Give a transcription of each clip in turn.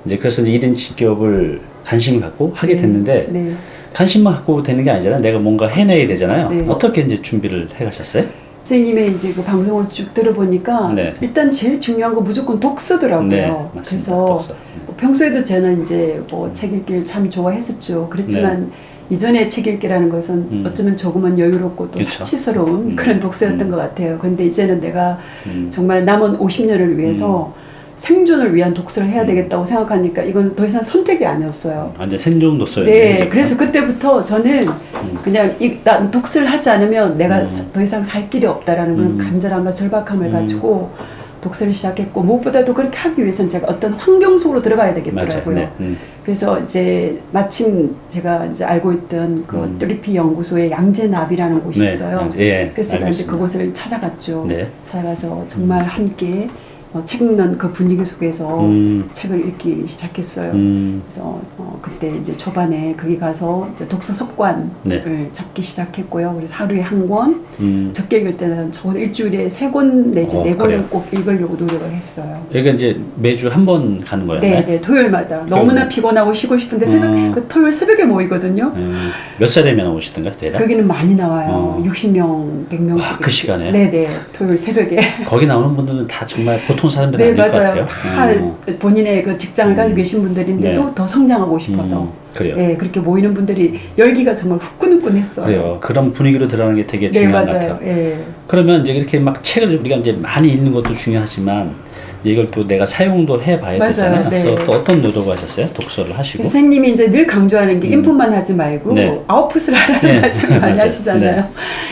이제 그래서 이제 1인 직업을 관심을 갖고 하게 됐는데 네. 관심만 갖고 되는 게 아니잖아요. 내가 뭔가 해내야 되잖아요. 네. 어떻게 이제 준비를 해가셨어요? 선생님의 이제 그 방송을 쭉 들어보니까 네. 일단 제일 중요한 건 무조건 독서더라고요. 네, 맞습니다. 그래서 독서. 평소에도 저는 이제 뭐 책 읽기를 참 좋아했었죠. 그렇지만 이전에 책 읽기라는 것은 어쩌면 조금은 여유롭고 또 그쵸. 사치스러운 그런 독서였던 것 같아요. 근데 이제는 내가 음. 정말 남은 50년을 위해서 생존을 위한 독서를 해야 되겠다고 생각하니까 이건 더 이상 선택이 아니었어요. 완전 생존 독서였죠. 네, 그래서 그때부터 저는 그냥 난 독서를 하지 않으면 내가 더 이상 살 길이 없다라는 그런 간절함과 절박함을 가지고 독서를 시작했고 무엇보다도 그렇게 하기 위해서는 제가 어떤 환경 속으로 들어가야 되겠더라고요. 네. 그래서 이제 마침 제가 이제 알고 있던 그 뚜리피 연구소의 양재나비라는 곳이 네, 있어요. 예, 그래서 제가 이제 알겠습니다. 그곳을 찾아갔죠. 네. 찾아가서 정말 함께 책 읽는 그 분위기 속에서 책을 읽기 시작했어요. 그래서 그때 이제 초반에 거기 가서 이제 독서 습관을 네. 잡기 시작했고요. 그래서 하루에 한 권, 적게 읽을 때는 적어도 일주일에 3권 내지 4권을 그래요? 꼭 읽으려고 노력을 했어요. 여기가 이제 매주 한 번 가는 거예요? 네, 네, 토요일마다. 너무나 피곤하고 쉬고 싶은데 그 토요일 새벽에 모이거든요. 몇 살이면 오시던가 대략? 거기는 많이 나와요. 60명, 100명. 와, 그 시간에? 네, 네, 토요일 새벽에. 거기 나오는 분들은 다 정말 보통 사람들이 네, 아닐 것 맞아요. 같아요. 다 본인의 그 직장을 가지고 계신 분들인데도 네. 더 성장하고 싶어서 그래요. 네, 그렇게 모이는 분들이 열기가 정말 후끈후끈했어요. 그래요. 그런 분위기로 들어가는 게 되게 네, 중요한 것 맞아요. 같아요. 예. 그러면 이제 이렇게 막 책을 우리가 이제 많이 읽는 것도 중요하지만 이걸 또 내가 사용도 해봐야 맞아요. 되잖아요. 네. 그래서 또 어떤 노력을 하셨어요? 독서를 하시고? 선생님이 이제 늘 강조하는 게 인풋만 하지 말고 네. 아웃풋을 하라는 네. 말씀을 많이 맞아요. 하시잖아요. 네.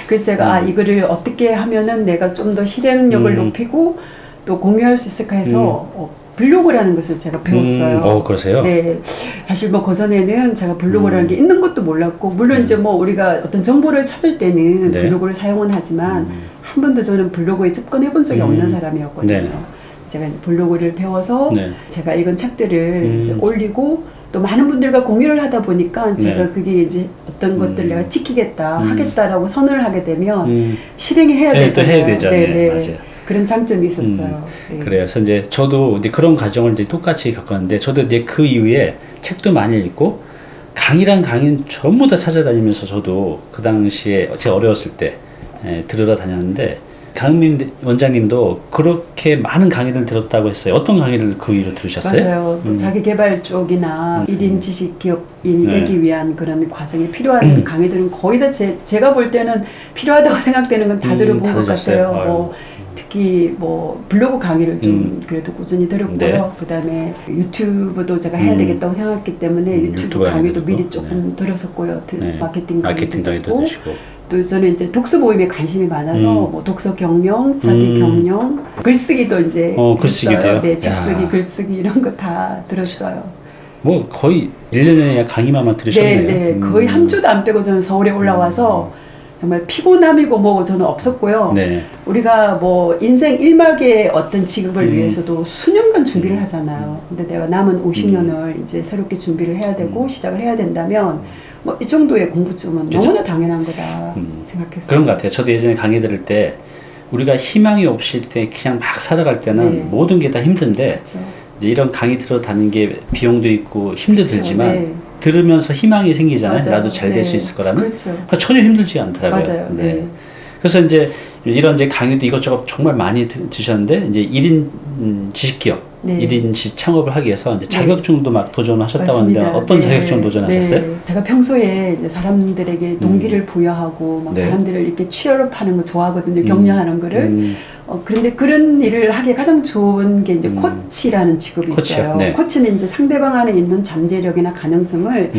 그래서 제가 이거를 어떻게 하면은 내가 좀 더 실행력을 높이고 또 공유할 수 있을까 해서 블로그라는 것을 제가 배웠어요. 그러세요? 네. 사실 뭐 그전에는 제가 블로그라는 게 있는 것도 몰랐고, 물론 이제 뭐 우리가 어떤 정보를 찾을 때는 네. 블로그를 사용은 하지만, 한 번도 저는 블로그에 접근해 본 적이 없는 사람이었거든요. 네. 제가 이제 블로그를 배워서 네. 제가 읽은 책들을 이제 올리고, 또 많은 분들과 공유를 하다 보니까 제가 네. 그게 이제 어떤 것들을 내가 지키겠다, 하겠다라고 선언을 하게 되면 실행을 해야 네, 또 되잖아요. 해야 되잖아요. 네, 네. 맞아요. 그런 장점이 있었어요. 네. 그래요. 그래서 이제 저도 이제 그런 과정을 이제 똑같이 겪었는데, 저도 이제 그 이후에 책도 많이 읽고, 강의란 강의는 전부 다 찾아다니면서 저도 그 당시에 제가 어려웠을 때 들으러 다녔는데, 강민 원장님도 그렇게 많은 강의를 들었다고 했어요. 어떤 강의를 그 이후로 들으셨어요? 맞아요. 자기 개발 쪽이나 1인 지식 기업인이 되기 위한 그런 과정에 필요한 강의들은 거의 다 제가 볼 때는 필요하다고 생각되는 건 다 들어본 다 것 들으셨어요? 같아요. 뭐 특히 뭐 블로그 강의를 좀 그래도 꾸준히 들었고요. 네. 그다음에 유튜브도 제가 해야 되겠다고 생각했기 때문에 유튜브 유튜브 강의도 강의도 미리 듣고, 조금 들었었고요. 네. 마케팅 마케팅 강의도 듣고, 드시고. 또 저는 이제 독서 모임에 관심이 많아서 뭐 독서 경영, 자기 경영, 글쓰기도 이제 글쓰기도요? 했어요. 네, 책 야. 쓰기, 글쓰기 이런 거 다 들었어요. 뭐 거의 1년에 강의만 들으셨네요. 네, 네. 거의 한 주도 안 빼고 저는 서울에 올라와서 정말 피곤함이고 뭐고 저는 없었고요. 네. 우리가 뭐 인생 1막의 어떤 직업을 위해서도 수년간 준비를 하잖아요. 근데 내가 남은 50년을 이제 새롭게 준비를 해야 되고 시작을 해야 된다면 뭐 이 정도의 공부쯤은 그죠? 너무나 당연한 거다 생각했어요. 그런 것 같아요. 저도 예전에 강의 들을 때 우리가 희망이 없을 때 그냥 막 살아갈 때는 네. 모든 게 다 힘든데, 그렇죠. 이제 이런 강의 들어 다니는 게 비용도 있고 힘도 그렇죠. 들지만 네. 들으면서 희망이 생기잖아요. 맞아요. 나도 잘 될 수 네. 있을 거라는. 그렇죠. 그러니까 전혀 힘들지 않더라고요. 맞아요. 네. 그래서 이제 이런 이제 강의도 이것저것 정말 많이 드셨는데, 이제 1인 지식기업, 네. 1인 창업을 하기 위해서 이제 자격증도 막 도전하셨다고 하는데, 맞습니다. 어떤 네. 자격증 도전하셨어요? 네. 제가 평소에 이제 사람들에게 동기를 부여하고 막 네. 사람들을 이렇게 취업하는 거 좋아하거든요. 격려하는 거를. 그런데 그런 일을 하기에 가장 좋은 게 이제 코치라는 직업이 코치요? 있어요. 네. 코치는 이제 상대방 안에 있는 잠재력이나 가능성을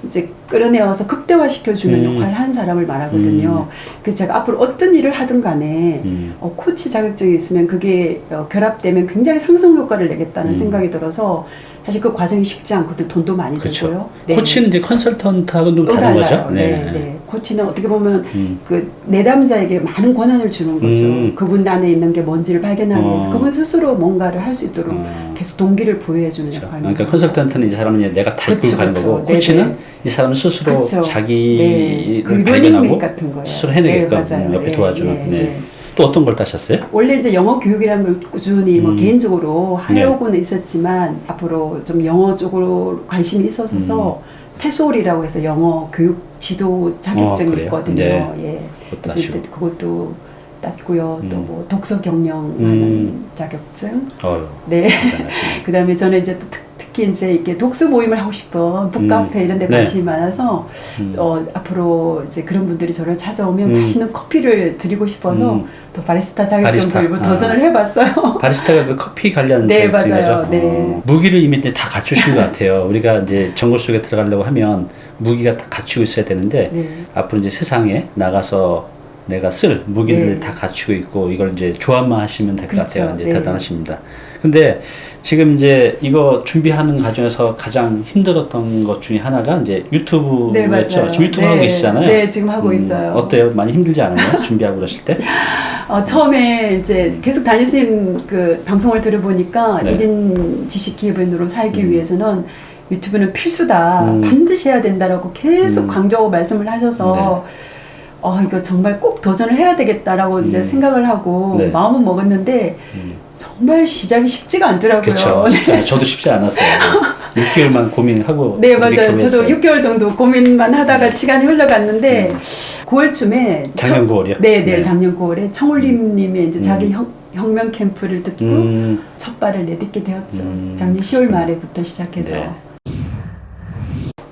이제 끌어내어서 극대화시켜주는 역할을 하는 사람을 말하거든요. 그래서 제가 앞으로 어떤 일을 하든 간에 코치 자격증이 있으면 그게 결합되면 굉장히 상승 효과를 내겠다는 생각이 들어서 사실 그 과정이 쉽지 않고 또 돈도 많이 그렇죠. 들고요. 네. 코치는 이제 컨설턴트하고는 좀 또 다른 달라요. 거죠? 네, 네. 코치는 어떻게 보면 그 내담자에게 많은 권한을 주는 거죠. 그분 안에 있는 게 뭔지를 발견하기 위해서 그분 스스로 뭔가를 할 수 있도록 계속 동기를 부여해주는 그렇죠. 역할입니다. 그러니까 컨설턴트는 이 사람은 이제 내가 다 이끌고 가는 거고, 네네. 코치는 이 사람 스스로 그렇죠. 자기를 네. 그 발견하고 러닝 같은 거예요. 스스로 해내게끔 네, 맞아요. 옆에 네, 도와주는. 네, 네. 네. 또 어떤 걸 따셨어요? 원래 이제 영어 교육이라는 걸 꾸준히 뭐 개인적으로 하려고는 있었지만 앞으로 좀 영어 쪽으로 관심이 있어서 태솔이라고 해서 영어 교육 지도 자격증이 그래요? 있거든요. 네. 예. 그것도 그래서 하시고. 이제 그것도 땄고요. 또 뭐 독서 경영하는 자격증. 네. 대단하시네. 그다음에 저는 이제 또 특히 이제 이렇게 독서 모임을 하고 싶어 북카페 이런 데 네. 관심이 많아서 앞으로 이제 그런 분들이 저를 찾아오면 맛있는 커피를 드리고 싶어서 또 바리스타 자격증도 도전을 해봤어요. 바리스타가 그 커피 관련 네, 자격증이죠. 맞아요. 네. 무기를 이미 다 갖추신 것 같아요. 우리가 이제 정글 속에 들어가려고 하면 무기가 다 갖추고 있어야 되는데 네. 앞으로 이제 세상에 나가서 내가 쓸 무기를 네. 다 갖추고 있고 이걸 이제 조합만 하시면 될 것 그렇죠. 같아요. 이제 네. 대단하십니다. 근데 지금 이제 이거 준비하는 과정에서 가장 힘들었던 것 중에 하나가 이제 유튜브였죠. 네, 맞아요. 지금 유튜브 네. 하고 계시잖아요. 네, 지금 하고 있어요. 어때요? 많이 힘들지 않아요? 준비하고 그러실 때? 처음에 이제 계속 담임선생님 그 방송을 들어보니까 네. 1인 지식 기업인으로 살기 위해서는 유튜브는 필수다. 반드시 해야 된다라고 계속 강조하고 말씀을 하셔서 이거 정말 꼭 도전을 해야 되겠다라고 이제 생각을 하고 네. 마음은 먹었는데 정말 시작이 쉽지가 않더라고요. 그렇죠. 저도 쉽지 않았어요. 6개월만 고민하고. 네, 맞아요. 저도 6개월 정도 고민만 하다가 시간이 흘러갔는데 9월쯤에 작년 9월이요? 네, 작년 9월에 청울림님의 이제 자기 혁명 캠프를 듣고 첫 발을 내딛게 되었죠. 작년 10월 말에부터 시작해서. 네.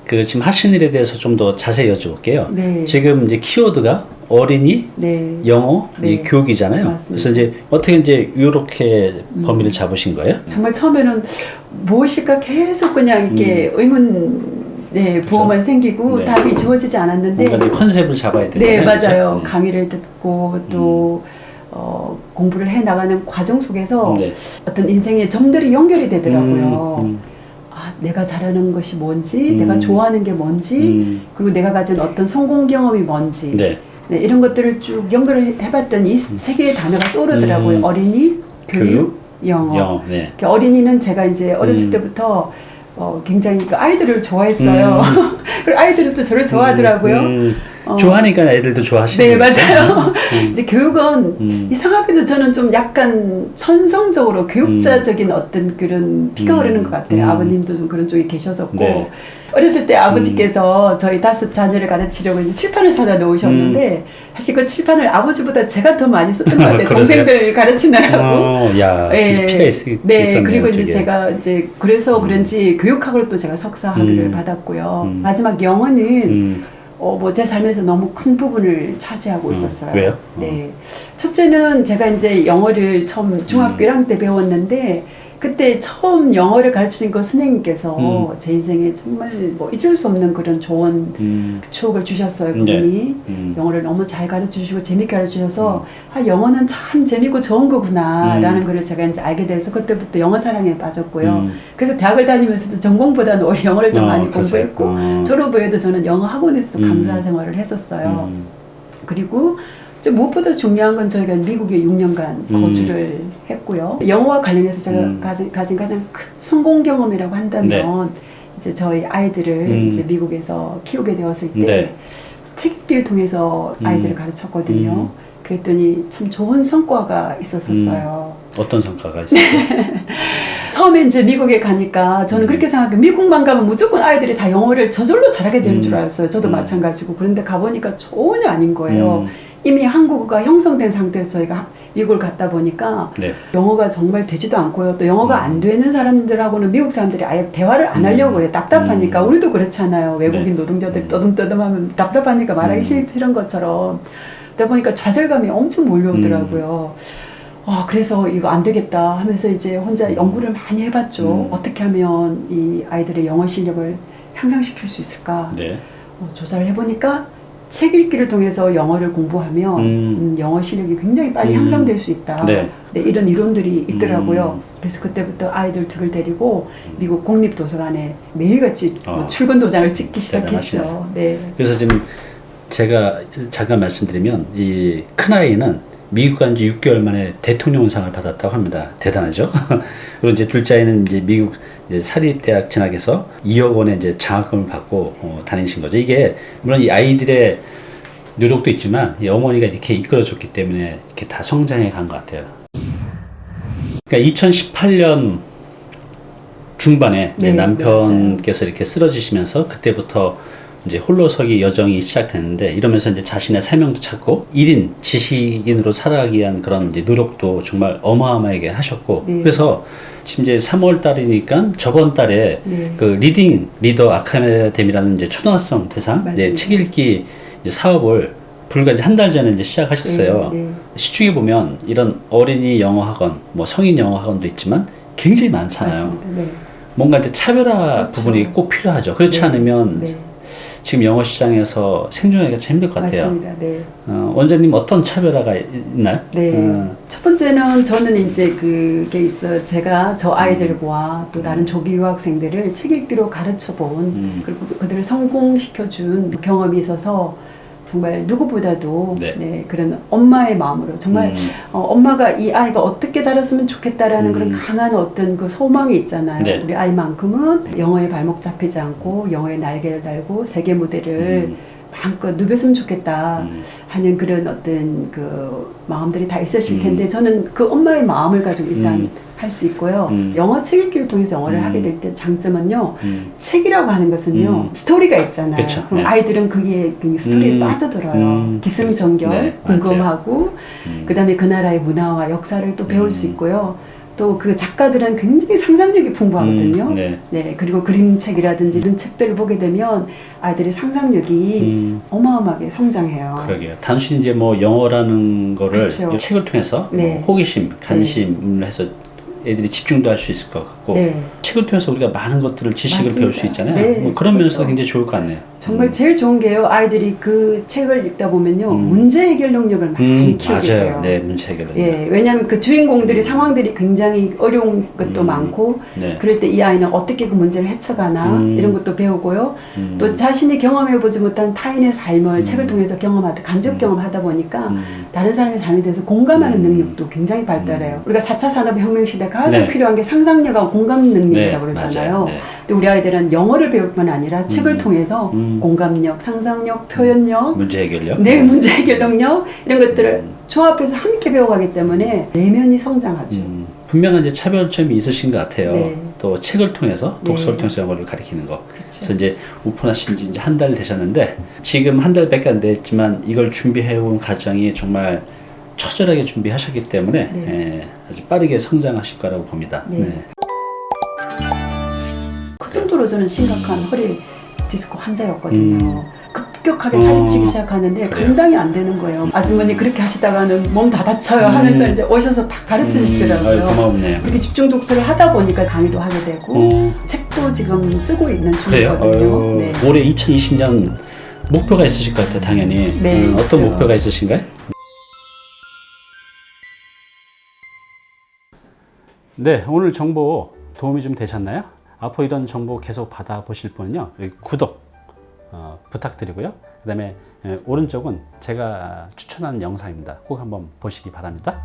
그 지금 하신 일에 대해서 좀 더 자세히 여쭤볼게요. 네. 지금 이제 키워드가 어린이, 네. 영어, 네. 이제 교육이잖아요. 맞습니다. 그래서 이제 어떻게 이제 이렇게 범위를 잡으신 거예요? 정말 처음에는 무엇일까 계속 그냥 이렇게 의문 부호만 생기고 네. 답이 주어지지 않았는데 뭔가 이제 컨셉을 잡아야 되잖아요. 네, 맞아요. 그렇죠? 강의를 듣고 또 공부를 해 나가는 과정 속에서 네. 어떤 인생의 점들이 연결이 되더라고요. 내가 잘하는 것이 뭔지, 내가 좋아하는 게 뭔지, 그리고 내가 가진 어떤 성공 경험이 뭔지, 네. 네, 이런 것들을 쭉 연결을 해봤더니 이 세 개의 단어가 떠오르더라고요. 어린이, 교육, 영어. 네. 어린이는 제가 이제 어렸을 때부터 굉장히 그 아이들을 좋아했어요. 그리고 아이들은 또 저를 좋아하더라고요. 좋아하니까 애들도 좋아하시는 네, 맞아요. 이제 교육은 이상하게도 저는 좀 약간 천성적으로 교육자적인 어떤 그런 피가 흐르는 것 같아요. 아버님도 좀 그런 쪽에 계셨었고. 네. 어렸을 때 아버지께서 저희 5 자녀를 가르치려고 이제 칠판을 사다 놓으셨는데 사실 그 칠판을 아버지보다 제가 더 많이 썼던 것 같아요. 동생들 가르치느라고. 야, 네. 피가 네, 있었네요. 그리고 저게. 이제 제가 이제 그래서 그런지 교육학으로 또 제가 석사 학위를 받았고요. 마지막 영어는 뭐 제 삶에서 너무 큰 부분을 차지하고 있었어요. 왜요? 네. 첫째는 제가 이제 영어를 처음 중학교 1학년 때 배웠는데 그때 처음 영어를 가르치신 그 선생님께서 제 인생에 정말 뭐 잊을 수 없는 그런 좋은 추억을 주셨어요. 그분이 영어를 너무 잘 가르쳐주시고 재밌게 가르쳐주셔서 영어는 참 재밌고 좋은 거구나 라는 걸 제가 이제 알게 돼서 그때부터 영어 사랑에 빠졌고요. 그래서 대학을 다니면서도 전공보다는 오히려 영어를 더 많이 공부했고 졸업 후에도 저는 영어 학원에서 강사 생활을 했었어요. 그리고 무엇보다 중요한 건 저희가 미국에 6년간 거주를 했고요. 영어와 관련해서 제가 가진 가장 큰 성공 경험이라고 한다면 이제 저희 아이들을 이제 미국에서 키우게 되었을 때 책 읽기를 통해서 아이들을 가르쳤거든요. 그랬더니 참 좋은 성과가 있었어요. 어떤 성과가 있었어요? 처음에 이제 미국에 가니까 저는 그렇게 생각해요. 미국만 가면 무조건 아이들이 다 영어를 저절로 잘하게 되는 줄 알았어요. 저도 마찬가지고. 그런데 가보니까 전혀 아닌 거예요. 이미 한국어가 형성된 상태에서 저희가 미국을 갔다 보니까 영어가 정말 되지도 않고요. 또 영어가 안 되는 사람들하고는 미국 사람들이 아예 대화를 안 하려고 그래요. 답답하니까. 우리도 그렇잖아요. 외국인 노동자들 떠듬떠듬하면 답답하니까 말하기 싫은 것처럼. 그러다 보니까 좌절감이 엄청 몰려오더라고요. 그래서 이거 안 되겠다 하면서 이제 혼자 연구를 많이 해봤죠. 어떻게 하면 이 아이들의 영어 실력을 향상시킬 수 있을까? 조사를 해보니까 책 읽기를 통해서 영어를 공부하면 영어 실력이 굉장히 빨리 향상될 수 있다. 이런 이론들이 있더라고요. 그래서 그때부터 아이들 둘을 데리고 미국 공립도서관에 매일같이 출근 도장을 찍기 시작했죠. 네. 그래서 지금 제가 잠깐 말씀드리면 이 큰아이는 미국 간 지 6개월 만에 대통령상을 받았다고 합니다. 대단하죠? 그리고 이제 둘째 아이는 이제 미국 이제 사립대학 진학해서 2억 원의 이제 장학금을 받고 다니신 거죠. 이게 물론 이 아이들의 노력도 있지만 이 어머니가 이렇게 이끌어줬기 때문에 이렇게 다 성장해 간 것 같아요. 그러니까 2018년 중반에 이제 네, 남편께서 이렇게 쓰러지시면서 그때부터 이제 홀로서기 여정이 시작됐는데, 이러면서 이제 자신의 사명도 찾고 1인 지식인으로 살아가기 위한 그런 이제 노력도 정말 어마어마하게 하셨고, 네. 그래서 지금 이제 3월 달이니까 저번 달에 네. 그 리딩 리더 아카데미라는 이제 초등학생 대상 이제 책 읽기 이제 사업을 불과 이제 한 달 전에 이제 시작하셨어요. 네, 네. 시중에 보면 이런 어린이 영어 학원, 뭐 성인 영어 학원도 있지만 굉장히 많잖아요. 맞습니다. 네. 뭔가 이제 차별화 그렇죠. 부분이 꼭 필요하죠. 그렇지 네. 않으면 네. 지금 영어 시장에서 생존하기가 참 힘들 것 같아요. 맞습니다. 네. 원장님 어떤 차별화가 있나요? 네. 첫 번째는 저는 이제 그게 있어요. 제가 저 아이들과 또 다른 조기 유학생들을 책 읽기로 가르쳐 본, 그리고 그들을 성공시켜준 경험이 있어서 정말 누구보다도 네. 네, 그런 엄마의 마음으로 정말 엄마가 이 아이가 어떻게 자랐으면 좋겠다라는 그런 강한 어떤 그 소망이 있잖아요. 네. 우리 아이만큼은 영어에 발목 잡히지 않고 영어에 날개를 달고 세계 무대를 마음껏 누볐으면 좋겠다 하는 그런 어떤 그 마음들이 다 있으실 텐데, 저는 그 엄마의 마음을 가지고 일단 할 수 있고요. 영어 책 읽기를 통해서 영어를 하게 될 때 장점은요, 책이라고 하는 것은요, 스토리가 있잖아요. 그쵸. 그럼 네. 아이들은 그게 그 스토리에 빠져들어요. 기승전결, 네, 궁금하고, 그 다음에 그 나라의 문화와 역사를 또 배울 수 있고요. 또 그 작가들은 굉장히 상상력이 풍부하거든요. 네. 네, 그리고 그림책이라든지 이런 책들을 보게 되면 아이들의 상상력이 어마어마하게 성장해요. 그러게요. 단순히 이제 뭐 영어라는 거를 그쵸. 책을 통해서 네. 뭐 호기심, 관심을 해서 애들이 집중도 할 수 있을 것 같고, 네. 책을 통해서 우리가 많은 것들을 지식을 맞습니다. 배울 수 있잖아요. 네, 뭐 그런 면에서 그렇죠. 굉장히 좋을 것 같네요. 정말 제일 좋은 게요, 아이들이 그 책을 읽다 보면요, 문제 해결 능력을 많이 키우게 맞아요. 돼요. 네, 문제 해결. 예, 왜냐하면 그 주인공들이 상황들이 굉장히 어려운 것도 많고, 네. 그럴 때 이 아이는 어떻게 그 문제를 헤쳐가나 이런 것도 배우고요. 또 자신이 경험해보지 못한 타인의 삶을 책을 통해서 경험하다, 간접 경험하다 보니까 다른 사람의 삶에 대해서 공감하는 능력도 굉장히 발달해요. 우리가 4차 산업혁명 시대 가장 네. 필요한 게 상상력하고 공감 능력이라고 네, 그러잖아요. 맞아요. 네. 또 우리 아이들은 영어를 배울 뿐 아니라 책을 통해서 공감력, 상상력, 표현력, 문제 해결력. 내 문제 해결 능력 이런 것들을 조합해서 함께 배워가기 때문에 내면이 성장하죠. 분명한 이제 차별점이 있으신 것 같아요. 네. 또 책을 통해서, 독서를 네. 통해서 영어를 가르치는 거. 그쵸. 그래서 이제 오픈하신 지 이제 한 달 되셨는데, 지금 한 달밖에 안 됐지만 이걸 준비해온 과정이 정말 처절하게 준비하셨기 때문에 네. 예, 아주 빠르게 성장하실 거라고 봅니다. 네. 네. 그 정도로 저는 심각한 허리 디스크 환자였거든요. 급격하게 살이 찌기 시작하는데 그래요? 감당이 안 되는 거예요. 아주머니 그렇게 하시다가는 몸 다 다쳐요 하면서 이제 오셔서 다 가르치시더라고요. 아유, 고맙네요. 그렇게 집중 독서를 하다 보니까 강의도 하게 되고 책도 지금 쓰고 있는 중이거든요. 네. 올해 2020년 목표가 있으실 것 같아요, 당연히. 네, 어떤 있어요. 목표가 있으신가요? 네, 오늘 정보 도움이 좀 되셨나요? 앞으로 이런 정보 계속 받아보실 분은요, 여기 구독 부탁드리고요. 그 다음에 오른쪽은 제가 추천하는 영상입니다. 꼭 한번 보시기 바랍니다.